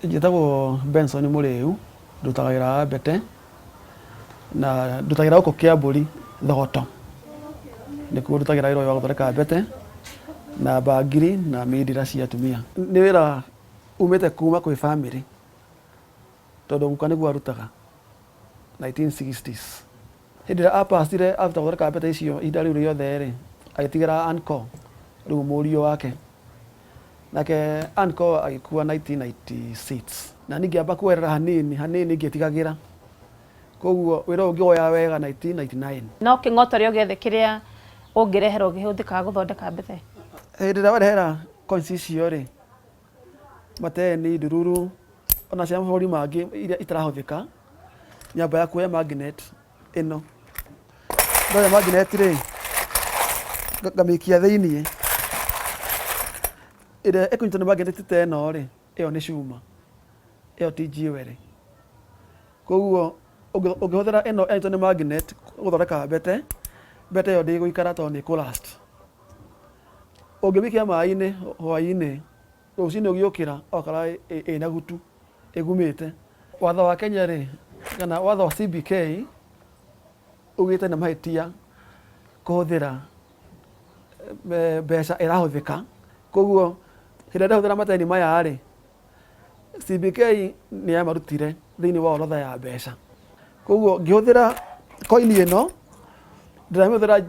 Njĩtagwo Benson Mũrĩu, ndutaga wĩra wa mbete na ndutagira gũkũ Kĩambũri thogoto. Nĩkuo ndutagira wĩra wa gũthondeka mbete na bangiri na mindira cia atumia. Nĩ wĩra umĩte kuma kwĩ family, tondũ guka nĩguo arutaga 1960s. Hĩndĩ ĩrĩa apacire after gũthondeka mbete icio ihinda rĩu rĩothe rĩ, agĩtigĩra uncle rĩu mũriũ wake. Nake uncle agĩkua 1996 na ningĩ amba kuerera hanini ngĩtigagĩra. Koguo wĩra ũngĩoya wega 1999. No kĩng'otore o gĩothe kĩrĩa ũngĩreherwo gĩhũthĩkaga gũthondeka mbete? Hĩndĩ ĩrĩa warehera coins icio rĩ, mateni, ndururu, ona cia mabũrũri mangĩ iria itarahũthĩka, nyambaga kuoya magnet ĩno. Ndoya magnet rĩ, ngamĩikia thĩiniĩ. Ĩrĩa ĩkũnyitwo nĩ magnet ta ĩno rĩ, ĩyo nĩ cuuma, ĩyo ti jewelry. Koguo ũngĩhũthĩra ĩno ĩnyitwo nĩ magnet gũthondeka mbete, mbete ĩyo ndĩgũikara tondũ nĩ kũ-last. Ũngĩmĩikia maĩ-inĩ hwaĩ-inĩ, rũciinĩ ũgĩũkĩra ũgakora ĩna gutu ĩgumĩte. Watho wa Kenya rĩ, kana watho wa CBK ugĩte nĩ mahĩtia kũhũthĩra mbeca ĩrahũthĩka. Koguo hĩndĩ ĩrĩa ndahũthĩra mateni maya rĩ, CBK nĩ yamarutire thĩinĩ wa orodha ya mbeca. Koguo ngĩhũthĩra koini ĩno, ndĩramĩhũthĩra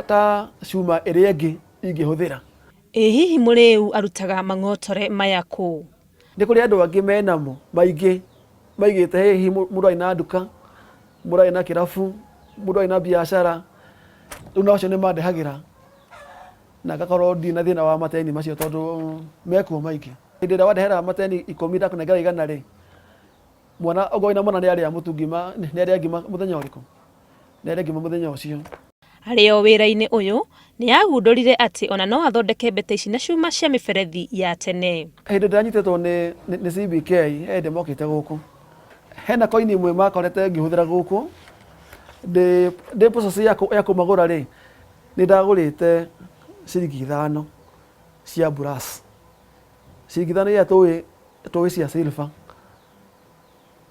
ta cuuma ĩrĩa ĩngĩ ingĩhũthĩra. Hihi Mũrĩu arutaga mang'otore maya kũ? Nĩ kũrĩ andũ angĩ menamo maingĩ maigĩte hihi mũndũ arĩ na nduka, mũndũ arĩ na kĩrabu, mũndũ arĩ na biacara, rĩu nao acio nĩ mandehagĩra na ngakorwo ndirĩ na thĩna wa mateni macio tondũ mekuo maingĩ. Hĩndĩ ĩrĩa wandehera mateni 10 ndakũnengera 100 rĩ, mwana okorwo wĩna mwana nĩ arĩa mũtu ngima, nĩ arĩa ngima mũthenya ũrĩkũ? Nĩ arĩa ngima mũthenya ũcio. Arĩ o wĩra-inĩ ũyũ nĩ agundũrire atĩ ona no athondeke mbete ici na cuuma cia mĩberethi ya tene. Hĩndĩ ĩrĩa nyitĩtwo nĩ CBK hĩndĩ mokĩte gũkũ, hena koini imwe makorete ngĩhũthĩra gũkũ, ndĩ process ya kũmagũra rĩ, nĩ ndagũrĩte ciringi 5 cia brass. Ciringi 5 iria tũĩ cia silver.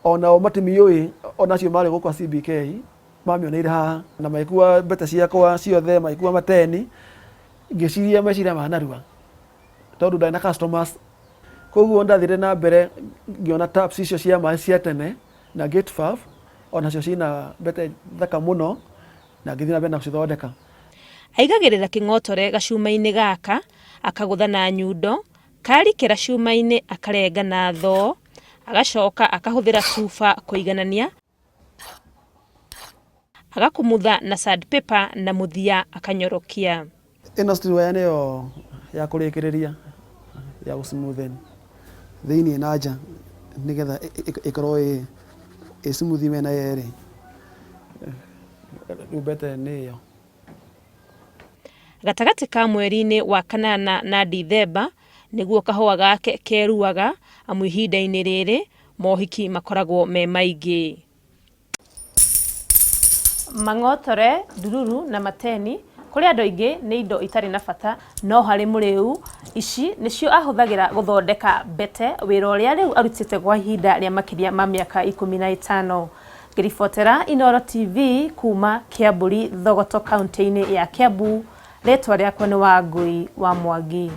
Onao matimiũĩ onacio marĩ gũkũ CBK mamĩoneire haha na magĩkua mbete ciakwa ciothe, magĩkua mateni, ngĩciria meciria manarua tondũ ndarĩ na customers. Koguo ndathire na mbere ngĩona taps icio cia maĩ cia tene na gate valve onacio ciina mbete thaka mũno na ngĩthiĩ na mbere na gũcithondeka. Aigagĩrĩra kĩng'otore gacuma-inĩ gaka, akagũtha na nyundo, karikĩra cuma-inĩ akarenga na thoo, agacoka akahũthĩra cuba kũiganania, agakumutha na sandpaper na mũthia akanyorokia. Ĩno steel wire nĩyo ya kũrĩkĩrĩria ya gũsmoothen thĩiniĩ na nja nĩgetha ĩkorwo ĩ smooth mĩena yerĩ. Rĩu mbete nĩ ĩyo. Gatagatĩ ka mweri-inĩ wa kanana na Dithemba nĩguo kahũa gake keruaga, amu ihinda-inĩ rĩrĩ mohiki makoragwo me maingĩ. Mang'otore, ndururu na mateni kũrĩ andũ aingĩ nĩ indo itarĩ na bata, no harĩ Mũrĩu ici nĩcio ahũthagĩra gũthondeka mbete, wĩra ũrĩa rĩu arutĩte gwa ihinda rĩa makĩria ma mĩaka 15. Ngĩribotera Inooro TV kuma Kĩambũri thogoto kaunti-inĩ ya Kiambu, rĩtwa rĩakwa nĩ Wangui wa Mwangi.